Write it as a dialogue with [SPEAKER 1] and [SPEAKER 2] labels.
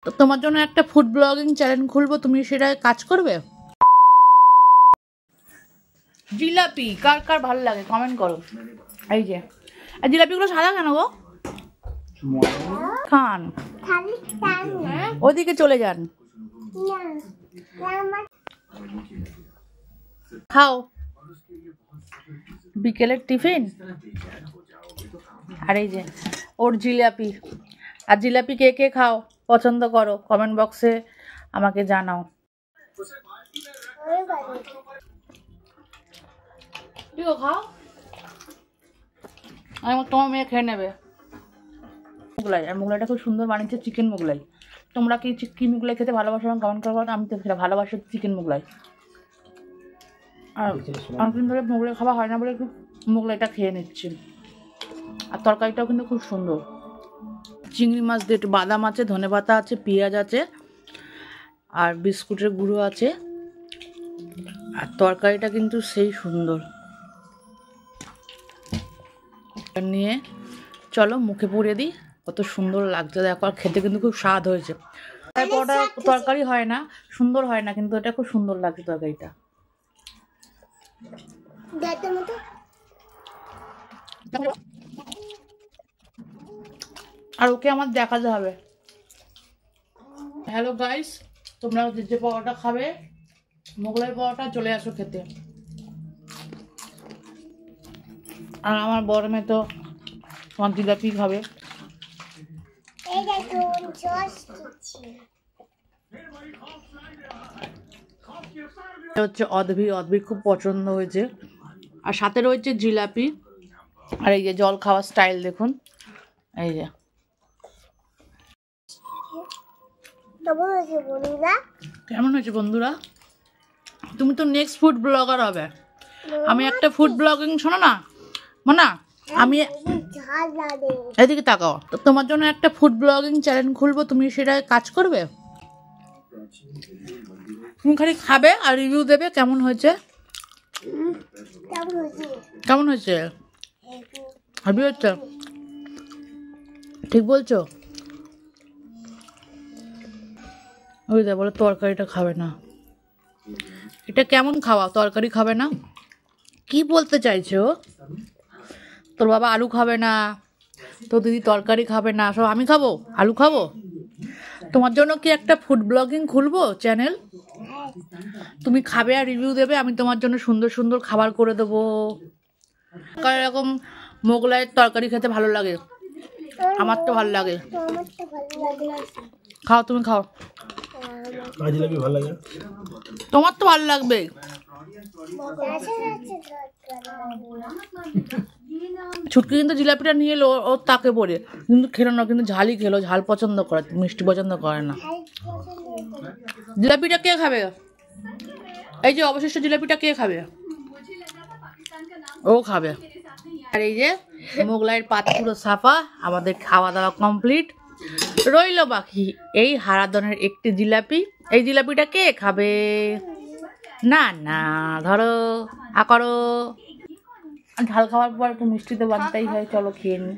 [SPEAKER 1] তো তোমার জন্য একটা ফুড ব্লগিং চ্যানেল খুলবো, তুমি সেটা কাজ করবে? জিলাপি কার কার ভালো লাগে কমেন্ট করো। এই যে আর জিলাপিগুলো সাদা কেন গো? খান, ওদিকে চলে যান, খাও বিকেলের টিফিন। আর এই যে ওর জিলাপি। আর জিলাপি কে কে খাও পছন্দ করো কমেন্ট বক্সে আমাকে জানাও। খাও, তোমার মেয়ে খেয়ে নেবে। মোগলাই, আর মোগলাইটা খুব সুন্দর বানিয়েছে, চিকেন মোগলাই। তোমরা কি মোগলাই খেতে ভালোবাসো কমেন্ট করো। আমি তো ভালোবাসি চিকেন মোগলাই। আর অনেকদিন ধরে মোগলাই খাওয়া হয় না বলে একটু মোগলাইটা খেয়ে নিচ্ছি। আর তরকারিটাও কিন্তু খুব সুন্দর। চিংড়ি মাছ দিয়ে বাদাম আছে, ধনেপাতা আছে, পেঁয়াজ আছে, আর বিস্কুটের গুঁড়ো আছে। আর তরকারিটা কিন্তু সেই সুন্দর। নিয়ে চলো মুখে পুড়ে দিই, কত সুন্দর লাগছে দেখো। আর খেতে কিন্তু খুব স্বাদ হয়েছে। ওটা তরকারি হয় না, সুন্দর হয় না, কিন্তু এটা খুব সুন্দর লাগছে তরকারিটা। আর ওকে আমার দেখাতে হবে। হ্যালো গাইস, তোমরা যে পরোটা খাবে মোগলাই পরোটা চলে আসো খেতে। আর আমার বড় মেয়ে তো তোমার জিলাপি খাবে। হচ্ছে অদ্ভি খুব পছন্দ হয়েছে। আর সাথে রয়েছে জিলাপি। আর এই যে জল খাওয়ার স্টাইল দেখুন। এই যে কেমন হয়েছে বন্ধুরা? তুমি তো নেক্সট ফুড ব্লগার হবে। আমি একটা ফুড ব্লগিং, শোনো না মানা, আমি এদিকে তাকাও। তো তোমার জন্য একটা ফুড ব্লগিং চ্যানেল খুলবো, তুমি সেটা কাজ করবে? তুমি খালি খাবে আর রিভিউ দেবে কেমন হয়েছে। কেমন হয়েছে? হেভি হচ্ছে, ঠিক বলছো? ওই দা বলে তরকারিটা খাবে না। এটা কেমন খাওয়া? তরকারি খাবে না? কি বলতে চাইছো? তোর বাবা আলু খাবে না, তোর দিদি তরকারি খাবে না, সব আমি খাবো, আলু খাবো? তোমার জন্য কি একটা ফুড ব্লগিং খুলবো চ্যানেল? তুমি খাবে আর রিভিউ দেবে, আমি তোমার জন্য সুন্দর সুন্দর খাবার করে দেবো। এরকম মোগলাইয়ের তরকারি খেতে ভালো লাগে, আমার তো ভালো লাগে। খাও, তুমি খাও। তোমার তো ভালো লাগবে। ছুটকি কিন্তু জিলাপিটা নিয়ে এলো ওর তাকে পড়ে, কিন্তু খেলো না, কিন্তু ঝালই খেলো। ঝাল পছন্দ করে, মিষ্টি পছন্দ করে না। জিলাপিটা কে খাবে? এই যে অবশিষ্ট জিলাপিটা কে খাবে? ও খাবে। আর এই যে মোগলাইয়ের পাত পুরো সাফা, আমাদের খাওয়া দাওয়া কমপ্লিট। রইল বাকি এই হারাধনের একটি জিলাপি। এই জিলাপিটা কে খাবে? না না, ধরো করো। ঝাল খাওয়ার পর একটু মিষ্টি তো বানতেই হয়, চলো খেয়ে নি।